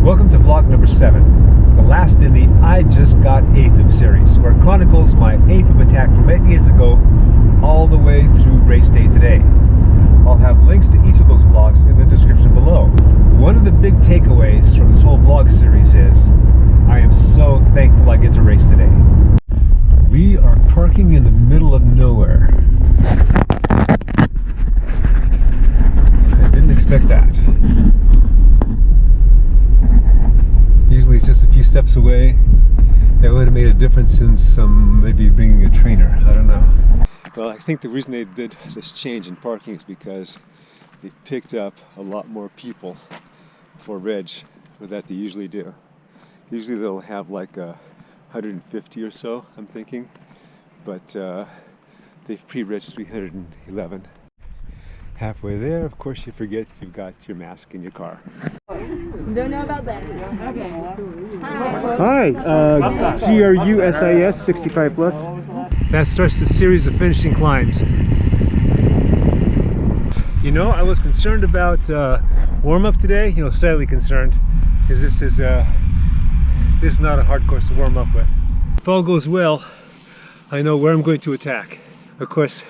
Welcome to vlog number 7, the last in the I Just Got AFIB series, where it chronicles my AFIB attack from 8 days ago all the way through race day today. I'll have links to each of those vlogs in the description below. One of the big takeaways from this whole vlog series is I am so thankful I get to race today. We are parking in the middle of nowhere. I didn't expect that. Usually it's just a few steps away. That would have made a difference in maybe being a trainer. I don't know. Well, I think the reason they did this change in parking is because they picked up a lot more people for reg than they usually do. Usually they'll have like 150 or so, I'm thinking, but they've pre-reg 311. Halfway there, of course, you forget you've got your mask in your car. Don't know about that. Okay. Hi, GRUSIS 65 plus. That starts the series of finishing climbs. You know, I was concerned about warm-up today. Slightly concerned, because this is not a hard course to warm up with. If all goes well, I know where I'm going to attack. Of course,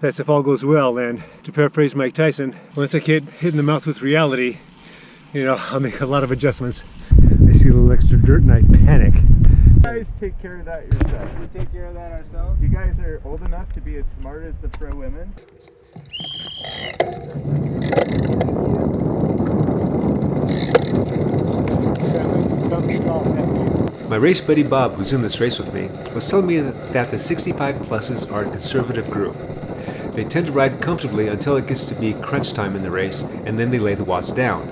that's if all goes well, and to paraphrase Mike Tyson, once I get hit in the mouth with reality, I'll make a lot of adjustments. I see a little extra dirt and I panic. You guys take care of that yourself. We take care of that ourselves. You guys are old enough to be as smart as the pro women. My race buddy Bob, who's in this race with me, was telling me that the 65 pluses are a conservative group. They tend to ride comfortably until it gets to be crunch time in the race, and then they lay the watts down.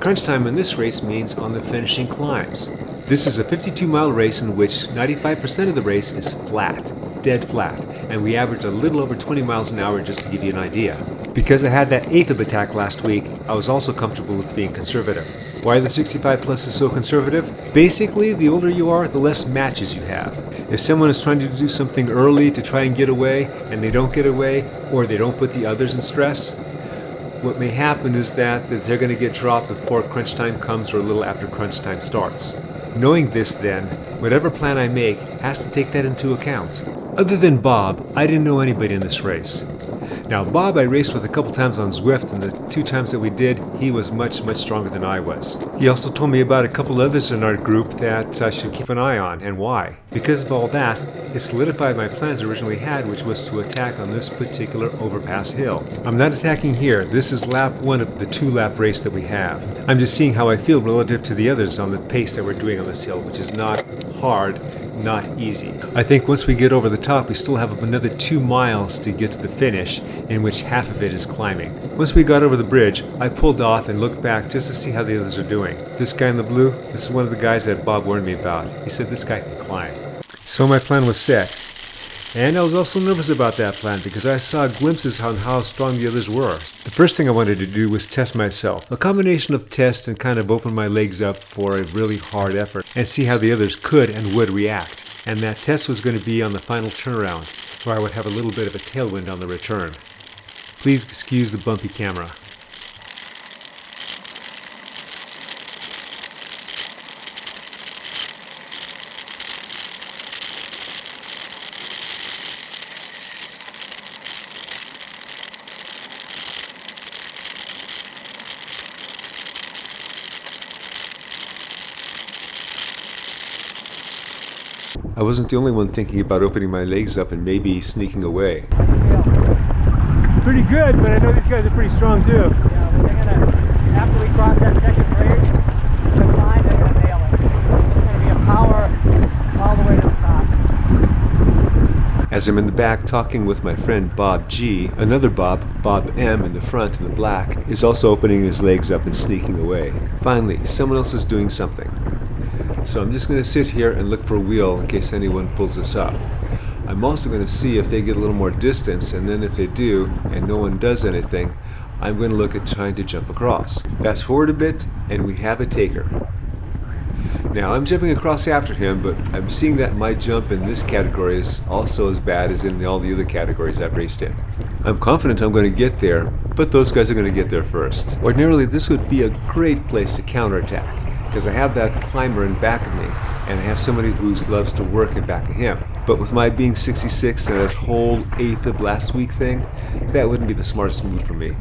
Crunch time in this race means on the finishing climbs. This is a 52-mile race in which 95% of the race is flat, dead flat, and we average a little over 20 miles an hour, just to give you an idea. Because I had that AFIB attack last week, I was also comfortable with being conservative. Why are the 65 pluses so conservative? Basically, the older you are, the less matches you have. If someone is trying to do something early to try and get away, and they don't get away, or they don't put the others in stress, what may happen is that they're going to get dropped before crunch time comes or a little after crunch time starts. Knowing this then, whatever plan I make has to take that into account. Other than Bob, I didn't know anybody in this race. Now Bob I raced with a couple times on Zwift, and the 2 times that we did, he was much stronger than I was. He also told me about a couple others in our group that I should keep an eye on, and why. Because of all that, it solidified my plans I originally had, which was to attack on this particular overpass hill. I'm not attacking here. This is lap 1 of the 2-lap race that we have. I'm just seeing how I feel relative to the others on the pace that we're doing on this hill, which is not hard, not easy. I think once we get over the top, we still have another 2 miles to get to the finish, in which half of it is climbing. Once we got over the bridge, I pulled off and looked back just to see how the others are doing. This guy in the blue, this is one of the guys that Bob warned me about. He said this guy can climb. So my plan was set. And I was also nervous about that plan because I saw glimpses on how strong the others were. The first thing I wanted to do was test myself. A combination of test and kind of open my legs up for a really hard effort and see how the others could and would react. And that test was going to be on the final turnaround, where I would have a little bit of a tailwind on the return. Please excuse the bumpy camera. I wasn't the only one thinking about opening my legs up and maybe sneaking away. Pretty good, but I know these guys are pretty strong too. Yeah, well, they're gonna, after we cross that second bridge, the climb, they're gonna nail it. It's gonna be a power all the way to the top. As I'm in the back talking with my friend Bob G, another Bob M in the front in the black, is also opening his legs up and sneaking away. Finally, someone else is doing something. So I'm just going to sit here and look for a wheel in case anyone pulls us up. I'm also going to see if they get a little more distance, and then if they do and no one does anything, I'm going to look at trying to jump across. Fast forward a bit and we have a taker. Now I'm jumping across after him, but I'm seeing that my jump in this category is also as bad as in all the other categories I've raced in. I'm confident I'm going to get there, but those guys are going to get there first. Ordinarily this would be a great place to counterattack, because I have that climber in back of me, and I have somebody who loves to work in back of him. But with my being 66 and that whole AFIB last week thing, that wouldn't be the smartest move for me.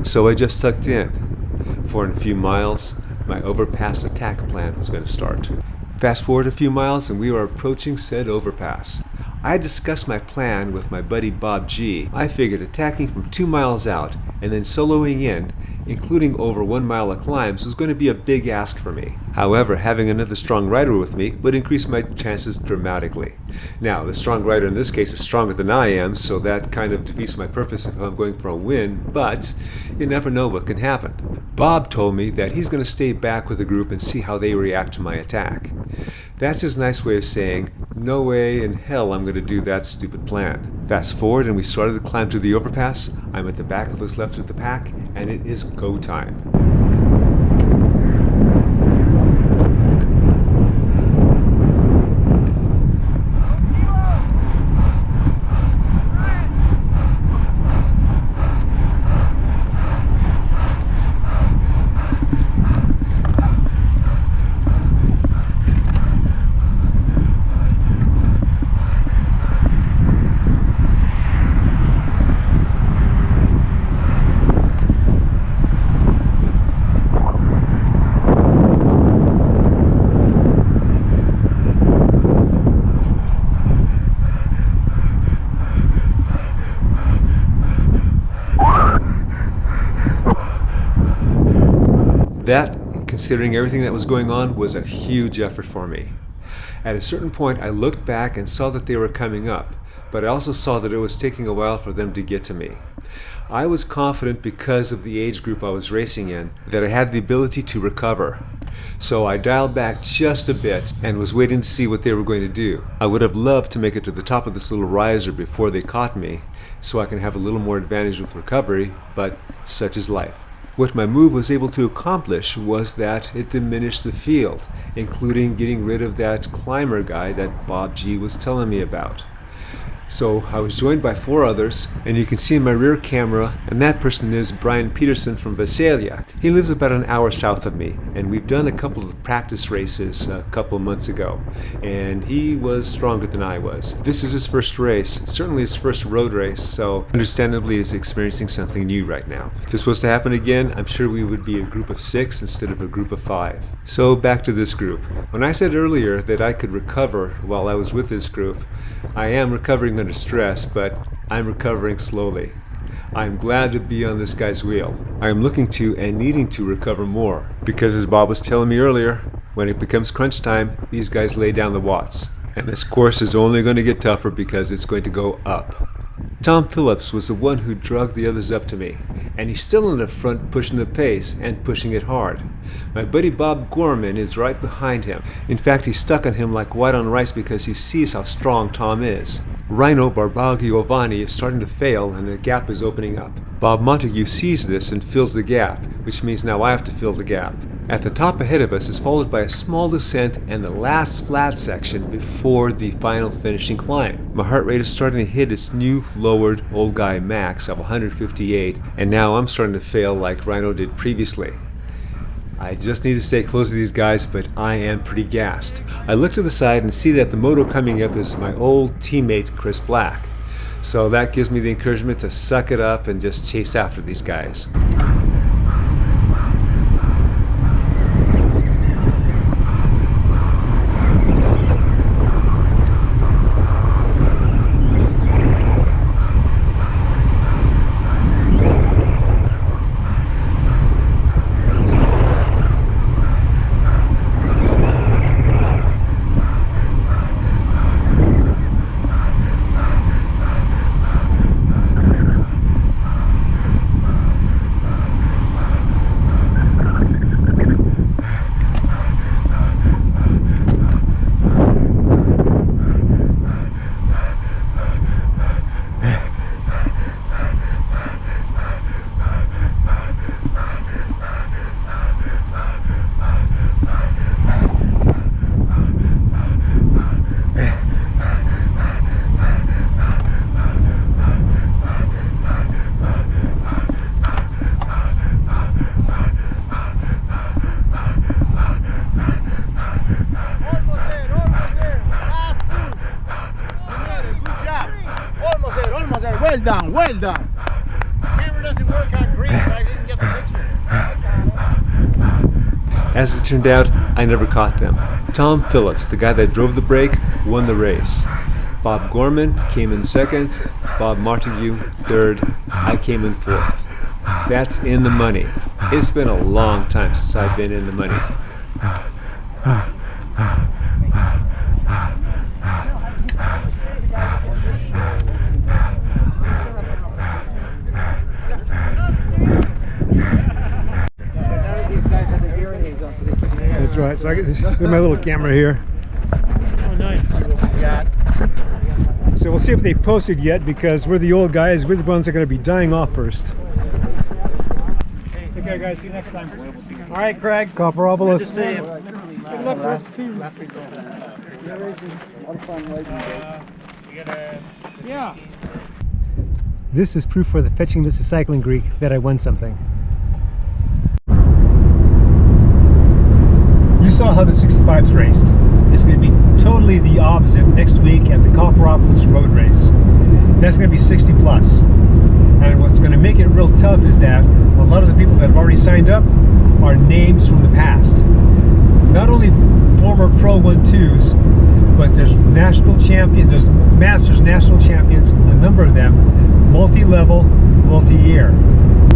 So I just tucked in. For in a few miles, my overpass attack plan was going to start. Fast forward a few miles and we are approaching said overpass. I discussed my plan with my buddy Bob G. I figured attacking from 2 miles out and then soloing in, including over 1 mile of climbs, was going to be a big ask for me. However, having another strong rider with me would increase my chances dramatically. Now, the strong rider in this case is stronger than I am, so that kind of defeats my purpose if I'm going for a win, but you never know what can happen. Bob told me that he's going to stay back with the group and see how they react to my attack. That's his nice way of saying, no way in hell I'm going to do that stupid plan. Fast forward and we started the climb to the overpass. I'm at the back of what's left of the pack, and it is go time. That, considering everything that was going on, was a huge effort for me. At a certain point, I looked back and saw that they were coming up, but I also saw that it was taking a while for them to get to me. I was confident because of the age group I was racing in that I had the ability to recover. So I dialed back just a bit and was waiting to see what they were going to do. I would have loved to make it to the top of this little riser before they caught me, so I can have a little more advantage with recovery, but such is life. What my move was able to accomplish was that it diminished the field, including getting rid of that climber guy that Bob G was telling me about. So I was joined by 4 others, and you can see in my rear camera, and that person is Brian Peterson from Visalia. He lives about an hour south of me, and we've done a couple of practice races a couple of months ago, and he was stronger than I was. This is his first race, certainly his first road race, so understandably he's experiencing something new right now. If this was to happen again, I'm sure we would be a group of 6 instead of a group of 5. So back to this group. When I said earlier that I could recover while I was with this group, I am recovering under stress, but I'm recovering slowly. I'm glad to be on this guy's wheel. I am looking to and needing to recover more, because as Bob was telling me earlier, when it becomes crunch time, these guys lay down the watts. And this course is only going to get tougher because it's going to go up. Tom Phillips was the one who dragged the others up to me, and he's still in the front pushing the pace and pushing it hard. My buddy Bob Gorman is right behind him. In fact, he's stuck on him like white on rice because he sees how strong Tom is. Rhino Barbagiovanni is starting to fail and the gap is opening up. Bob Montague sees this and fills the gap, which means now I have to fill the gap. At the top ahead of us is followed by a small descent and the last flat section before the final finishing climb. My heart rate is starting to hit its new lowered old guy max of 158, and now I'm starting to fail like Rhino did previously. I just need to stay close to these guys, but I am pretty gassed. I look to the side and see that the moto coming up is my old teammate Chris Black. So that gives me the encouragement to suck it up and just chase after these guys. Well done, well done. Camera doesn't work on green, so I didn't get the picture. As it turned out, I never caught them. Tom Phillips, the guy that drove the brake, won the race. Bob Gorman came in second, Bob Montague third, I came in fourth. That's in the money. It's been a long time since I've been in the money. That's right. So I get my little camera here. Oh, nice. So we'll see if they posted yet, because we're the old guys. We're the ones that are going to be dying off first. Okay, guys. See you next time. All right, Craig. Copperopolis. Good to see you. Good luck for us too. Yeah. This is proof for the Fetching This Cycling Greek that I won something. You saw how the 65's raced. It's going to be totally the opposite next week at the Copperopolis Road Race. That's going to be 60 plus. And what's going to make it real tough is that a lot of the people that have already signed up are names from the past. Not only former Pro 1-2s, but there's national champion, there's Masters national champions, a number of them, multi-level, multi-year.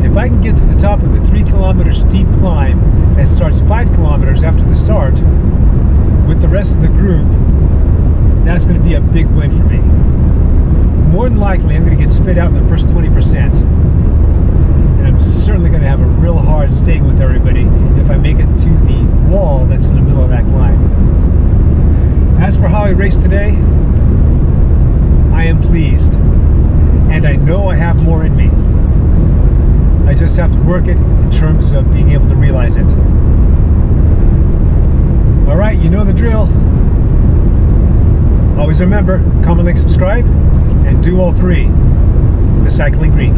If I can get to the top of the 3-kilometer steep climb that starts 5 kilometers after the start with the rest of the group, that's going to be a big win for me. More than likely, I'm going to get spit out in the first 20%. And I'm certainly going to have a real hard staying with everybody if I make it to the wall that's in the middle of that climb. As for how I raced today, I am pleased. And I know I have more in me. I just have to work it in terms of being able to realize it. All right, you know the drill. Always remember, comment, like, subscribe, and do all three. The Cycling Greek.